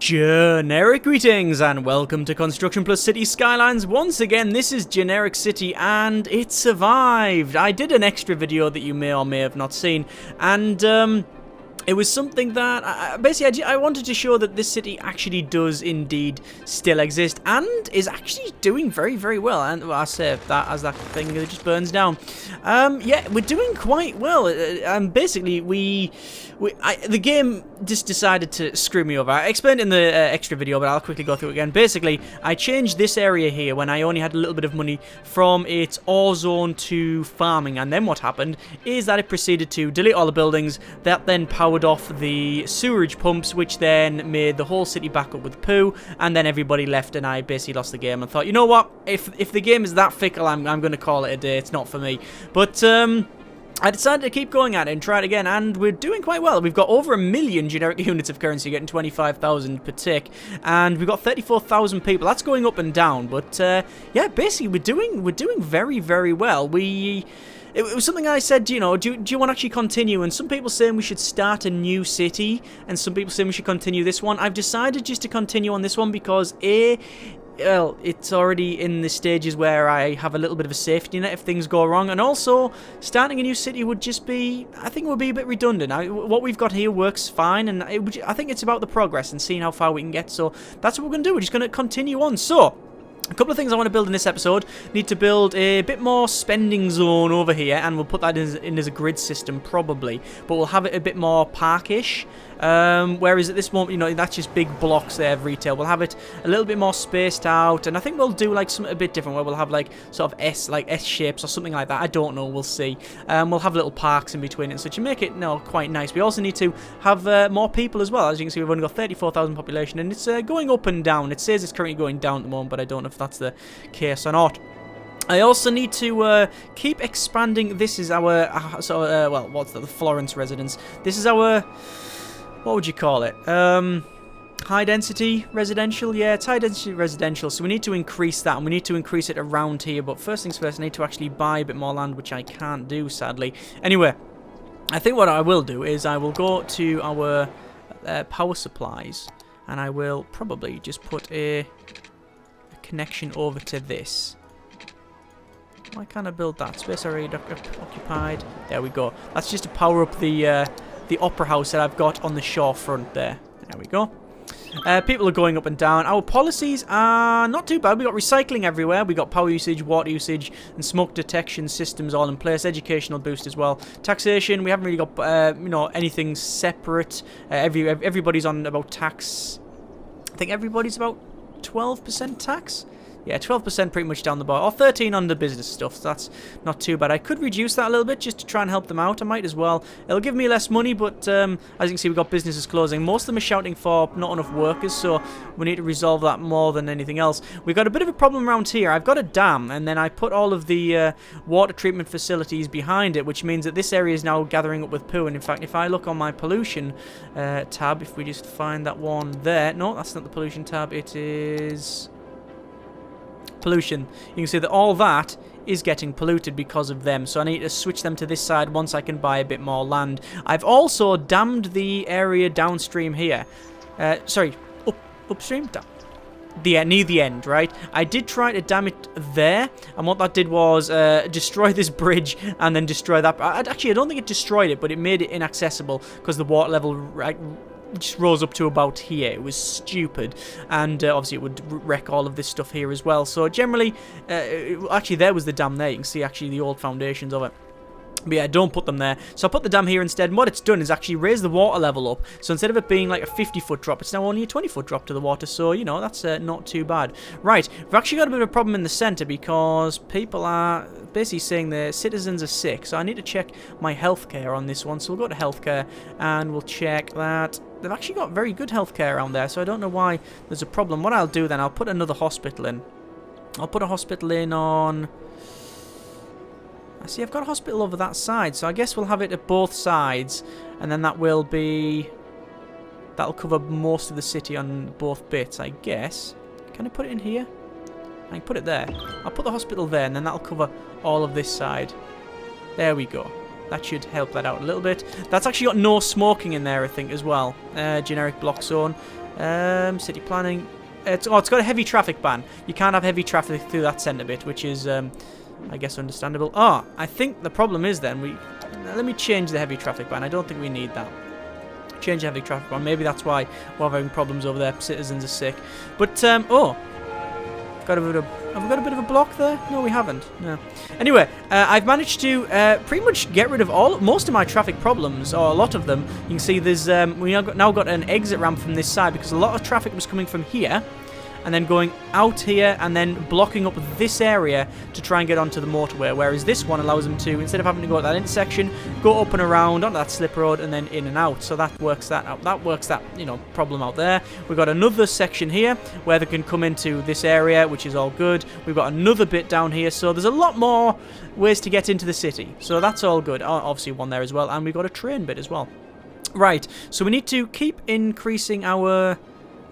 Generic greetings and welcome to Construction Plus City Skylines. Once again, this is Generic City and it survived. I did an extra video that you may or may have not seen, and it was something that basically I wanted to show that this city actually does indeed still exist and is actually doing very, very well. And well, I say that as that thing just burns down. Yeah, we're doing quite well. Basically, the game just decided to screw me over. I explained it in the extra video, but I'll quickly go through it again. Basically, I changed this area here when I only had a little bit of money from its ore zone to farming, and then what happened is that it proceeded to delete all the buildings. That then powered off the sewerage pumps, which then made the whole city back up with poo, and then everybody left, and I basically lost the game and thought, you know what, if the game is that fickle, I'm going to call it a day. It's not for me. But I decided to keep going at it and try it again, and we're doing quite well. We've got over 1 million generic units of currency, getting 25,000 per tick, and we've got 34,000 people. That's going up and down, but yeah, basically we're doing very, very well. It was something I said, you know, do you want to actually continue? And some people saying we should start a new city, and some people saying we should continue this one. I've decided just to continue on this one because well, it's already in the stages where I have a little bit of a safety net if things go wrong, and also starting a new city would just be, I think it would be a bit redundant. What we've got here works fine, and I think it's about the progress and seeing how far we can get, so that's what we're going to do. We're just going to continue on. So a couple of things I want to build in this episode. Need to build a bit more spending zone over here, and we'll put that in as a grid system probably, but we'll have it a bit more parkish. Whereas at this moment, you know, that's just big blocks there of retail. We'll have it a little bit more spaced out, and I think we'll do like something a bit different where we'll have like sort of S shapes or something like that. I don't know, we'll see. We'll have little parks in between it, so to make it quite nice. We also need to have more people as well. As you can see, we've only got 34,000 population, and it's going up and down. It says it's currently going down at the moment, but I don't know if that's the case or not. I also need to keep expanding. This is our well, what's that? The Florence residence. This is our, what would you call it? High density residential? Yeah, it's high density residential, so we need to increase that, and we need to increase it around here. But first things first, I need to actually buy a bit more land, which I can't do, sadly. Anyway, I think what I will do is I will go to our power supplies, and I will probably just put a connection over to this. Why can't I build that? Space area occupied. There we go. That's just to power up the opera house that I've got on the shore front there. There we go. People are going up and down. Our policies are not too bad. We got recycling everywhere. We got power usage, water usage, and smoke detection systems all in place. Educational boost as well. Taxation, we haven't really got you know, anything separate. Everybody's on about tax. I think everybody's about 12% tax. Yeah, 12% pretty much down the bar, or 13 on the business stuff, so that's not too bad. I could reduce that a little bit just to try and help them out. I might as well. It'll give me less money, but as you can see, we've got businesses closing. Most of them are shouting for not enough workers, so we need to resolve that more than anything else. We've got a bit of a problem around here. I've got a dam, and then I put all of the water treatment facilities behind it, which means that this area is now gathering up with poo. And in fact, if I look on my pollution tab, if we just find that one there. No, that's not the pollution tab. It is pollution. You can see that all that is getting polluted because of them, so I need to switch them to this side once I can buy a bit more land. I've also dammed the area downstream here. Sorry, upstream? Down. Near the end, right? I did try to dam it there, and what that did was destroy this bridge and then destroy that. Actually, I don't think it destroyed it, but it made it inaccessible because the water level just rose up to about here. It was stupid, and obviously it would wreck all of this stuff here as well. So generally, actually there was the dam there. You can see actually the old foundations of it. But yeah, don't put them there. So I put the dam here instead, and what it's done is actually raise the water level up. So instead of it being like a 50-foot drop, it's now only a 20-foot drop to the water. So, you know, that's not too bad. Right, we've actually got a bit of a problem in the centre because people are basically saying the citizens are sick. So I need to check my healthcare on this one. So we'll go to healthcare, and we'll check that they've actually got very good healthcare around there. So I don't know why there's a problem. What I'll do then, I'll put another hospital in. I'll put a hospital in on... I see I've got a hospital over that side, so I guess we'll have it at both sides, and then that will be... that'll cover most of the city on both bits, I guess. Can I put it in here? I can put it there. I'll put the hospital there, and then that'll cover all of this side. There we go. That should help that out a little bit. That's actually got no smoking in there, I think, as well. Generic block zone. City planning. It's got a heavy traffic ban. You can't have heavy traffic through that centre bit, which is, I guess, understandable. I think the problem is then, let me change the heavy traffic ban. I don't think we need that. Change the heavy traffic ban. Maybe that's why we're having problems over there. Citizens are sick. But, have we got a bit of a block there? No, we haven't. No. Anyway, I've managed to pretty much get rid of most of my traffic problems, or a lot of them. You can see there's we now got an exit ramp from this side because a lot of traffic was coming from here, and then going out here and then blocking up this area to try and get onto the motorway, whereas this one allows them to, instead of having to go at that intersection, go up and around onto that slip road and then in and out. So that works that out. That works that, problem out there. We've got another section here where they can come into this area, which is all good. We've got another bit down here, so there's a lot more ways to get into the city. So that's all good. Obviously one there as well, and we've got a train bit as well. Right, so we need to keep increasing our...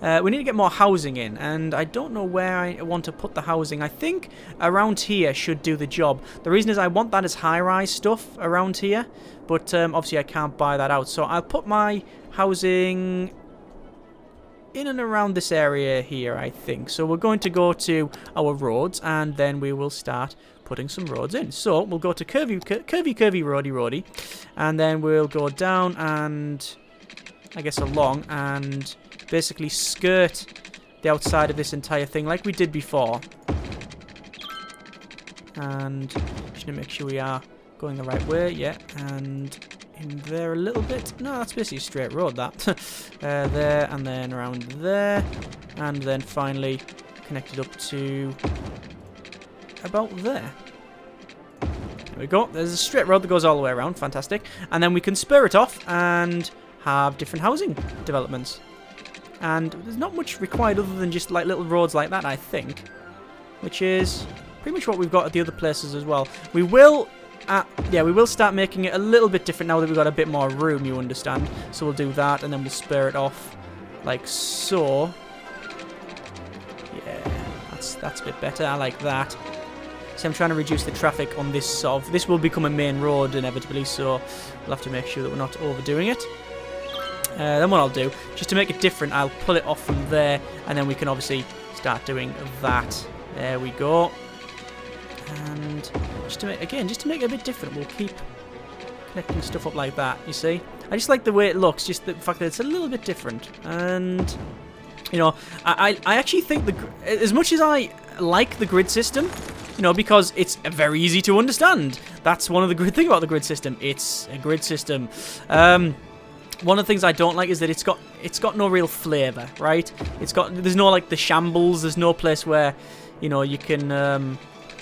we need to get more housing in, and I don't know where I want to put the housing. I think around here should do the job. The reason is I want that as high-rise stuff around here, but obviously I can't buy that out. So I'll put my housing in and around this area here, I think. So we're going to go to our roads, and then we will start putting some roads in. So we'll go to curvy, roady, and then we'll go down and, I guess, along, and basically skirt the outside of this entire thing like we did before. And just to make sure we are going the right way. Yeah, and in there a little bit. No, that's basically a straight road, that. There, and then around there. And then finally connected up to about there. There we go. There's a straight road that goes all the way around. Fantastic. And then we can spur it off and have different housing developments. And there's not much required other than just like little roads like that, I think. Which is pretty much what we've got at the other places as well. We will start making it a little bit different now that we've got a bit more room, you understand. So we'll do that, and then we'll spur it off like so. Yeah, that's a bit better. I like that. So I'm trying to reduce the traffic on this this will become a main road inevitably, so we'll have to make sure that we're not overdoing it. Then what I'll do, just to make it different, I'll pull it off from there, and then we can obviously start doing that. There we go. And just to make it a bit different, we'll keep connecting stuff up like that, you see? I just like the way it looks, just the fact that it's a little bit different. And, I actually think as much as I like the grid system, because it's very easy to understand. That's one of the good things about the grid system. It's a grid system. One of the things I don't like is that it's got no real flavour, right? There's no like the shambles. There's no place where, you can,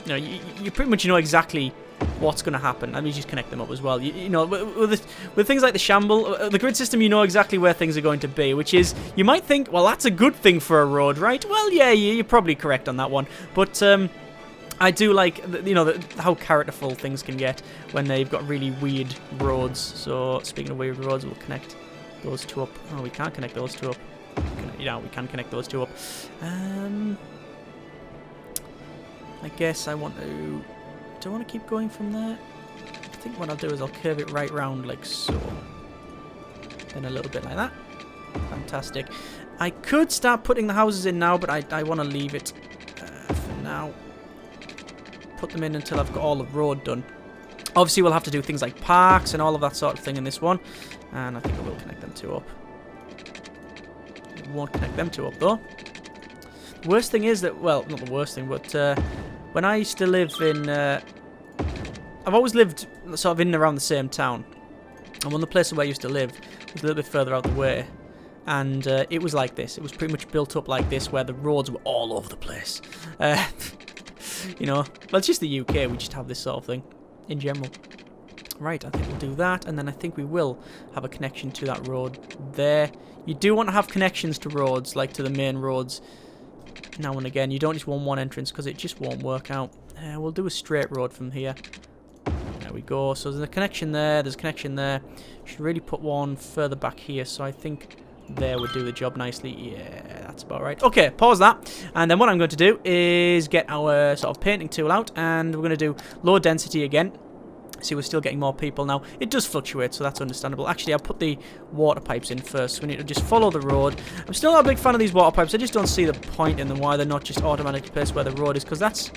you pretty much know exactly what's going to happen. Let me just connect them up as well. With things like the shamble, the grid system, you know exactly where things are going to be, which is, you might think, well, that's a good thing for a road, right? Well, yeah, you're probably correct on that one, but I do like, how characterful things can get when they've got really weird roads. So, speaking of weird roads, we'll connect those two up. Oh, we can't connect those two up. Yeah, we can connect those two up. I guess I want to... Do I want to keep going from there? I think what I'll do is I'll curve it right round like so. Then a little bit like that. Fantastic. I could start putting the houses in now, but I want to leave it for now. Put them in until I've got all the road done. Obviously, we'll have to do things like parks and all of that sort of thing in this one. And I think I will connect them two up. It won't connect them two up, though. The worst thing is that, well, not the worst thing, but when I used to live in... I've always lived sort of in and around the same town. And one of the places where I used to live was a little bit further out the way. And it was like this. It was pretty much built up like this, where the roads were all over the place. Well, it's just the UK. We just have this sort of thing in general. Right, I think we'll do that, and then I think we will have a connection to that road there. You do want to have connections to roads, like to the main roads, now and again. You don't just want one entrance, because it just won't work out. We'll do a straight road from here. There we go. So there's a connection there, there's a connection there. Should really put one further back here, so I think there would do the job nicely. Yeah, that's about right. Okay, pause that. And then what I'm going to do is get our sort of painting tool out, and we're going to do low density again. See, we're still getting more people now. It does fluctuate, so that's understandable. Actually, I'll put the water pipes in first. So we need to just follow the road. I'm still not a big fan of these water pipes. I just don't see the point in them, why they're not just automatically placed where the road is, because that's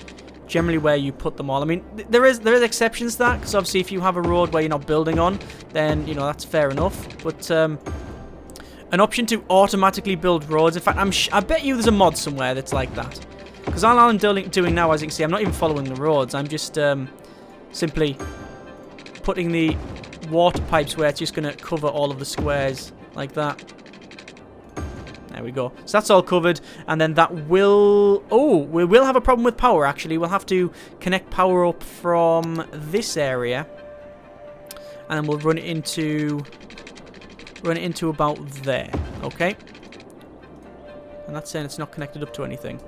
generally where you put them all. I mean, there is exceptions to that, because obviously if you have a road where you're not building on, then, you know, that's fair enough. But an option to automatically build roads, in fact, I bet you there's a mod somewhere that's like that. Because all I'm doing now, as you can see, I'm not even following the roads. I'm just simply putting the water pipes where it's just going to cover all of the squares like that. There we go. So that's all covered, and then that will... Oh, we will have a problem with power, actually. We'll have to connect power up from this area, and then we'll run it into about there, okay? And that's saying it's not connected up to anything.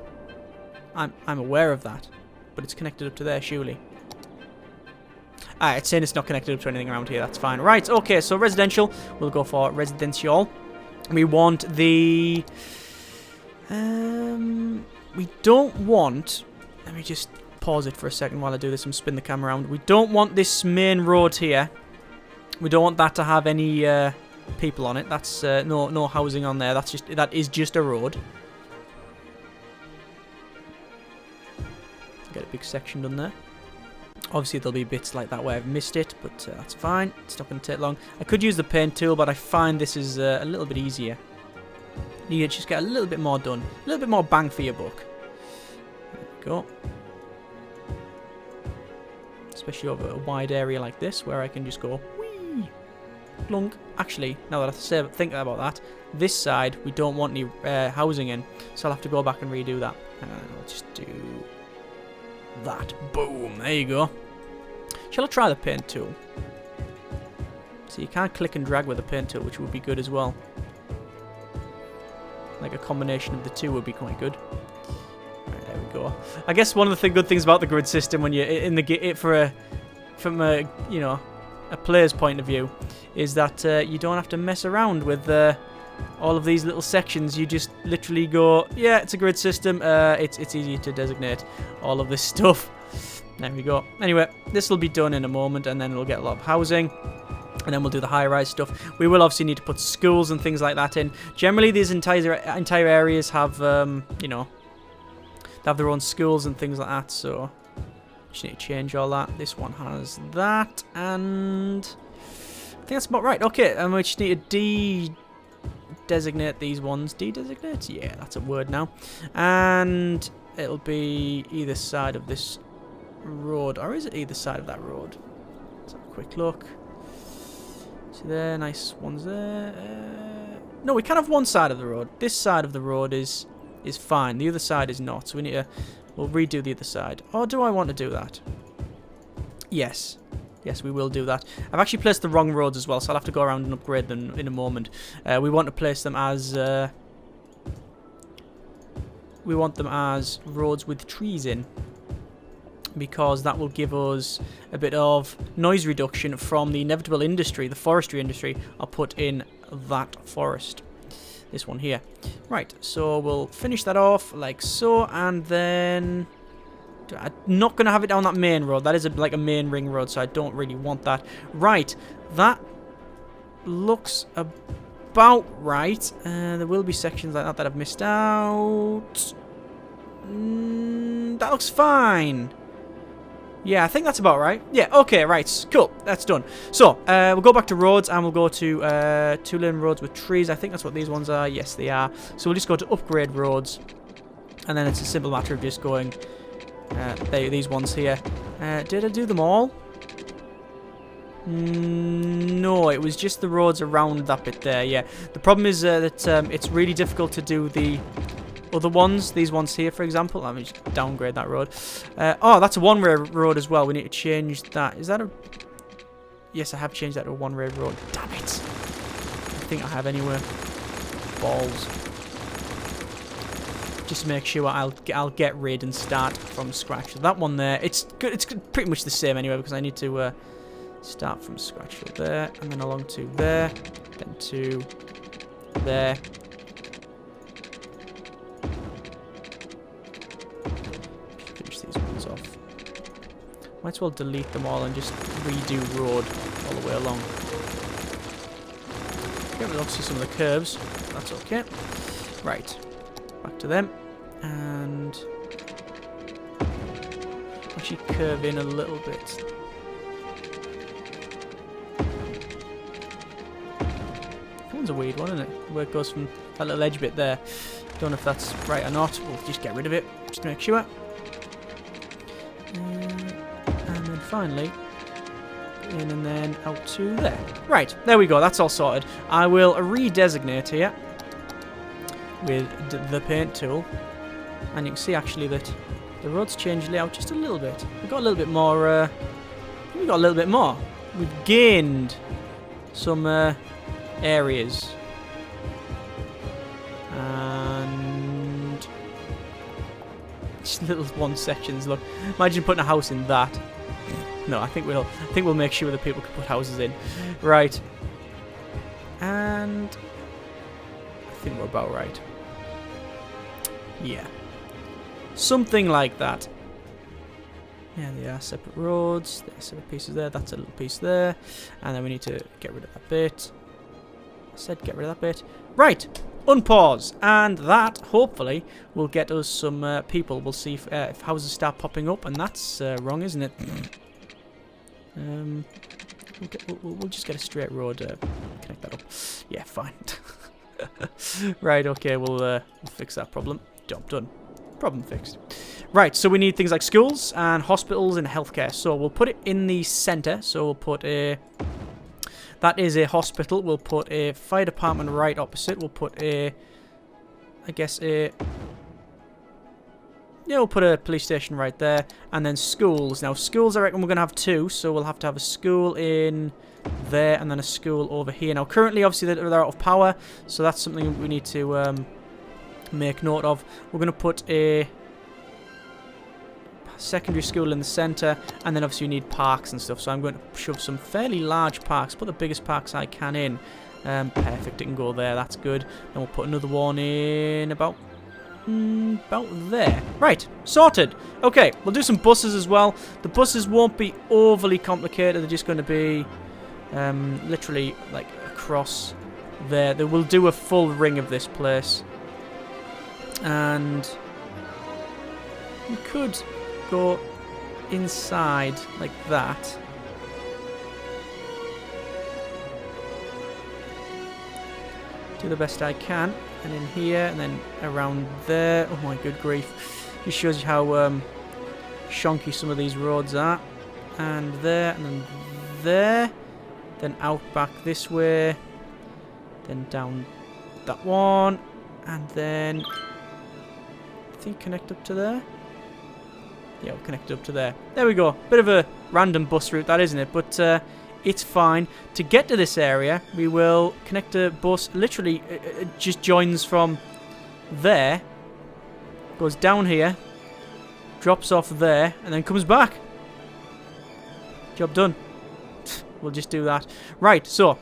I'm aware of that, but it's connected up to there, surely. It's saying it's not connected up to anything around here. That's fine. Right, okay, so residential. We'll go for residential. We want the... we don't want... Let me just pause it for a second while I do this and spin the camera around. We don't want this main road here. We don't want that to have any people on it. That's no housing on there. That is just a road. Get a big section done there. Obviously, there'll be bits like that where I've missed it, but that's fine. It's not going to take long. I could use the paint tool, but I find this is a little bit easier. You just get a little bit more done. A little bit more bang for your buck. There we go. Especially over a wide area like this, where I can just go, whee, plunk. Actually, now that I think about that, this side, we don't want any housing in, so I'll have to go back and redo that. I'll just do... that. Boom. There you go. Shall I try the paint tool? So you can't click and drag with the paint tool, which would be good as well. Like a combination of the two would be quite good. Right, there we go. I guess one of the good things about the grid system when you're in the from a you know, a player's point of view is that you don't have to mess around with all of these little sections. You just literally go, yeah, it's a grid system. It's easy to designate all of this stuff. There we go. Anyway, this will be done in a moment, and then we'll get a lot of housing, and then we'll do the high-rise stuff. We will obviously need to put schools and things like that in. Generally, these entire areas have, you know, they have their own schools and things like that. So, just need to change all that. This one has that, and I think that's about right. Okay, and we just need to designate these ones. De-designate? Yeah, that's a word now. And it'll be either side of this road. Or is it either side of that road? Let's have a quick look. See there, nice ones there. No, we can have one side of the road. This side of the road is fine. The other side is not. So we need to... We'll redo the other side. Or do I want to do that? Yes. Yes, we will do that. I've actually placed the wrong roads as well, so I'll have to go around and upgrade them in a moment. We want to place them as... we want them as roads with trees in, because that will give us a bit of noise reduction from the inevitable industry, the forestry industry. I'll put in that forest. This one here. Right, so we'll finish that off like so, and then... I'm not going to have it down that main road. That is like a main ring road, so I don't really want that. Right, that looks about right. There will be sections like that I've missed out. That looks fine. Yeah, I think that's about right. Yeah, okay, right, cool, that's done. So, we'll go back to roads, and we'll go to two-lane roads with trees. I think that's what these ones are. Yes, they are. So we'll just go to upgrade roads, and then it's a simple matter of just going... these ones here. Did I do them all? No, it was just the roads around that bit there, yeah. The problem is that it's really difficult to do the other ones. These ones here, for example. Let me just downgrade that road. Oh, that's a one-way road as well. We need to change that. Is that a... Yes, I have changed that to a one-way road. Damn it. I think I have anyway. Balls. Just to make sure I'll get rid and start from scratch. So that one there, it's good. It's pretty much the same anyway, because I need to start from scratch. So there, and then along to there, then to there. Finish these ones off. Might as well delete them all and just redo road all the way along. Get rid of obviously some of the curves. That's okay. Right. Back to them. And actually curve in a little bit. That one's a weird one, isn't it? Where it goes from that little edge bit there. Don't know if that's right or not. We'll just get rid of it, just to make sure. And then finally, in and then out to there. Right, there we go. That's all sorted. I will redesignate here with the paint tool. And you can see actually that the road's changed layout just a little bit. We've got a little bit more, we've got a little bit more. We've gained some areas. And just little one sections. Look, imagine putting a house in that. No, I think we'll make sure that people can put houses in. Right. And I think we're about right. Yeah. Something like that. Yeah, they are separate roads. There are separate pieces there. That's a little piece there. And then we need to get rid of that bit. I said get rid of that bit. Right. Unpause. And that, hopefully, will get us some people. We'll see if houses start popping up. And that's wrong, isn't it? We'll just get a straight road. Connect that up. Yeah, fine. Right, okay, we'll fix that problem. Job done. Problem fixed. Right, so we need things like schools and hospitals and healthcare. So we'll put it in the center. So we'll put a... That is a hospital. We'll put a fire department right opposite. We'll put a... I guess a... Yeah, we'll put a police station right there. And then schools. Now, schools, I reckon we're going to have two. So we'll have to have a school in there and then a school over here. Now, currently, obviously, they're out of power. So that's something we need to make note of. We're going to put a secondary school in the center. And then, obviously, you need parks and stuff. So I'm going to shove some fairly large parks. Put the biggest parks I can in. Perfect, it can go there. That's good. Then we'll put another one in about there. Right, sorted. Okay, we'll do some buses as well. The buses won't be overly complicated. They're just going to be literally like across there. They will do a full ring of this place. And we could go inside like that. Do the best I can. And in here, and then around there. Oh my good grief. Just shows you how shonky some of these roads are. And there, and then there. Then out back this way. Then down that one. And then... I think connect up to there. Yeah, we'll connect it up to there. There we go. Bit of a random bus route, that isn't it? But it's fine. To get to this area, we will connect a bus. Literally, it just joins from there. Goes down here. Drops off there. And then comes back. Job done. We'll just do that. Right, so...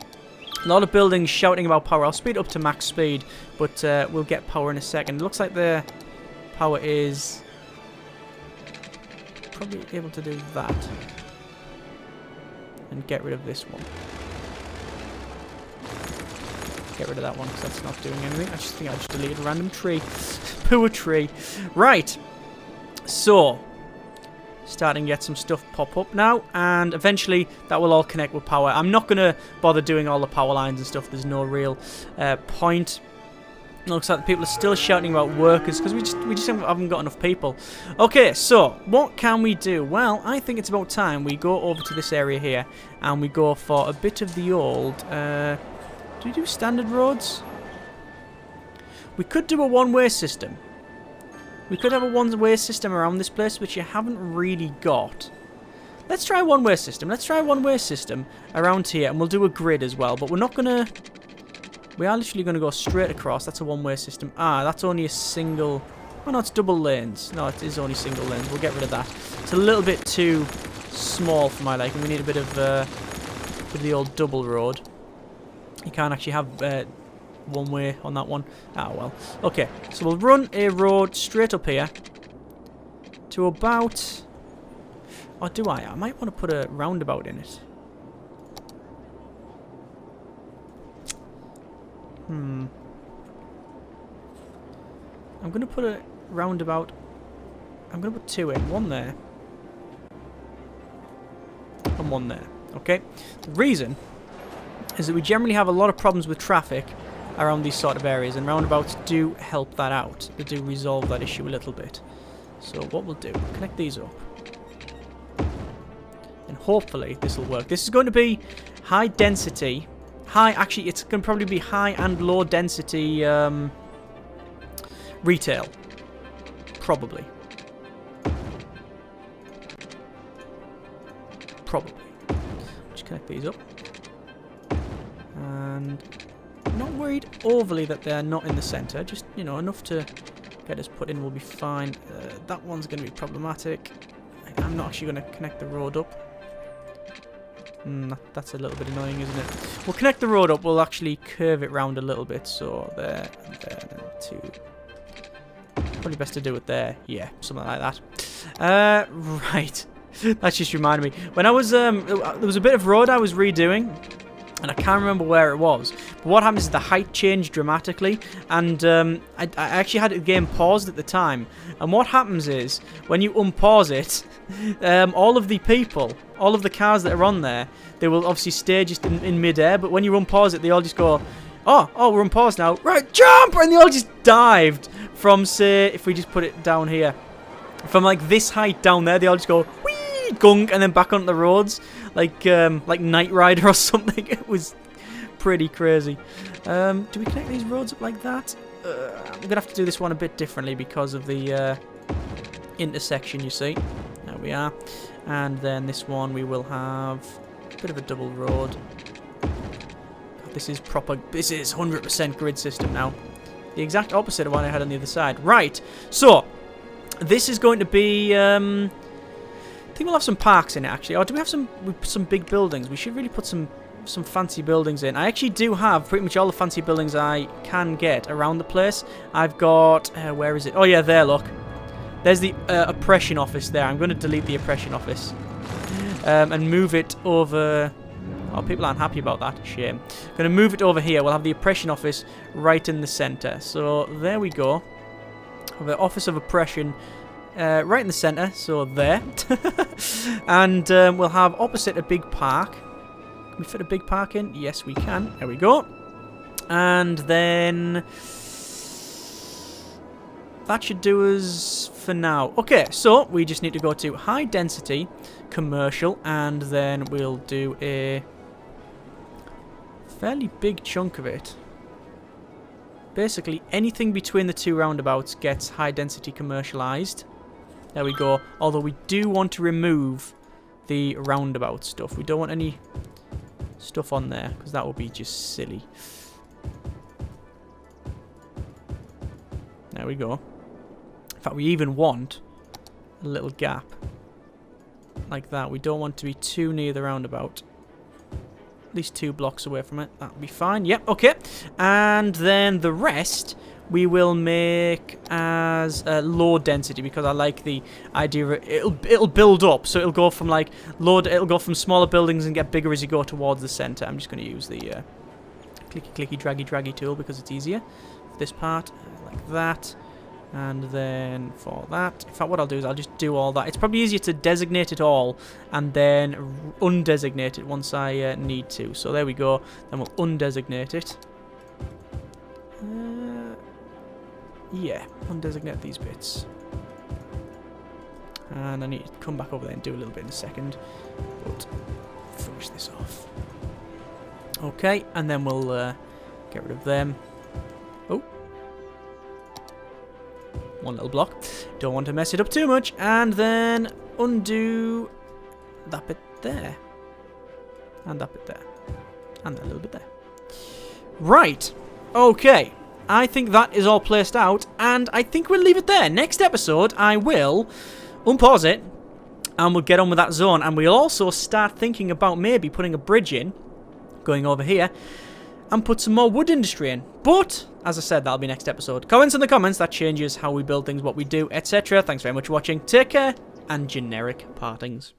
A lot of buildings shouting about power. I'll speed up to max speed. But we'll get power in a second. It looks like the power is... probably able to do that. And get rid of this one. Get rid of that one because that's not doing anything. I just think I just deleted a random tree. Poor tree. Right. So, starting to get some stuff pop up now. And eventually that will all connect with power. I'm not going to bother doing all the power lines and stuff. There's no real point. It looks like the people are still shouting about workers because we just haven't got enough people. Okay, so what can we do? Well, I think it's about time we go over to this area here and we go for a bit of the old. Do we do standard roads? We could do a one-way system. We could have a one-way system around this place, which you haven't really got. Let's try a one-way system. Let's try a one-way system around here, and we'll do a grid as well. But we're not gonna. We are literally going to go straight across. That's a one-way system. Ah, that's only a single... Oh, no, it's double lanes. No, it is only single lanes. We'll get rid of that. It's a little bit too small for my liking. We need a bit of the old double road. You can't actually have one way on that one. Ah, well. Okay, so we'll run a road straight up here to about... Or do I? I might want to put a roundabout in it. I'm going to put a roundabout. I'm going to put 2 in. 1 there. And 1 there. Okay? The reason is that we generally have a lot of problems with traffic around these sort of areas, and roundabouts do help that out. They do resolve that issue a little bit. So what we'll do, we'll connect these up. And hopefully this will work. This is going to be high density. Actually, it's going to probably be high and low density retail. Probably. Just connect these up. And I'm not worried overly that they're not in the centre. Just, you know, enough to get us put in will be fine. That one's going to be problematic. I'm not actually going to connect the road up. That's a little bit annoying, isn't it? We'll connect the road up. We'll actually curve it round a little bit. So there, and there, and 2. Probably best to do it there. Yeah, something like that. Right. That just reminded me. When I was, there was a bit of road I was redoing, and I can't remember where it was. But what happens is the height changed dramatically, and I actually had the game paused at the time. And what happens is, when you unpause it, all of the people, all of the cars that are on there, they will obviously stay just in mid-air, but when you unpause it, they all just go, oh, we're unpaused now. Right, jump! And they all just dived from, say, if we just put it down here, from like this height down there, they all just go, whee, gunk, and then back onto the roads. Like Knight Rider or something. It was pretty crazy. Do we connect these roads up like that? I'm going to have to do this one a bit differently because of the intersection, you see. There we are. And then this one we will have a bit of a double road. God, this is proper. This is 100% grid system now. The exact opposite of what I had on the other side. Right. So, this is going to be... I think we'll have some parks in it, actually. Or do we have some big buildings? We should really put some fancy buildings in. I actually do have pretty much all the fancy buildings I can get around the place. I've got... where is it? Oh, yeah, there, look. There's the oppression office there. I'm going to delete the oppression office. And move it over... Oh, people aren't happy about that. Shame. I'm going to move it over here. We'll have the oppression office right in the centre. So, there we go. The Office of Oppression... right in the centre, so there. And we'll have opposite a big park. Can we fit a big park in? Yes, we can. There we go. And then... that should do us for now. Okay, so we just need to go to high density, commercial, and then we'll do a fairly big chunk of it. Basically, anything between the 2 roundabouts gets high density commercialized. There we go. Although we do want to remove the roundabout stuff. We don't want any stuff on there, because that would be just silly. There we go. In fact, we even want a little gap. Like that. We don't want to be too near the roundabout. At least 2 blocks away from it. That'll be fine. Yep, okay. And then the rest... we will make as low density, because I like the idea of it'll build up, so it'll go from like it'll go from smaller buildings and get bigger as you go towards the center. I'm just going to use the clicky draggy tool because it's easier for this part, like that. And then for that, in fact, what I'll do is I'll just do all that. It's probably easier to designate it all and then undesignate it once I need to. So there we go. Then we'll undesignate it. Yeah, undesignate these bits. And I need to come back over there and do a little bit in a second. But finish this off. Okay, and then we'll get rid of them. Oh. One little block. Don't want to mess it up too much. And then undo that bit there. And that bit there. And that little bit there. Right. Okay. I think that is all placed out, and I think we'll leave it there. Next episode, I will unpause it, and we'll get on with that zone, and we'll also start thinking about maybe putting a bridge in, going over here, and put some more wood industry in. But, as I said, that'll be next episode. Comments in the comments, that changes how we build things, what we do, etc. Thanks very much for watching. Take care, and generic partings.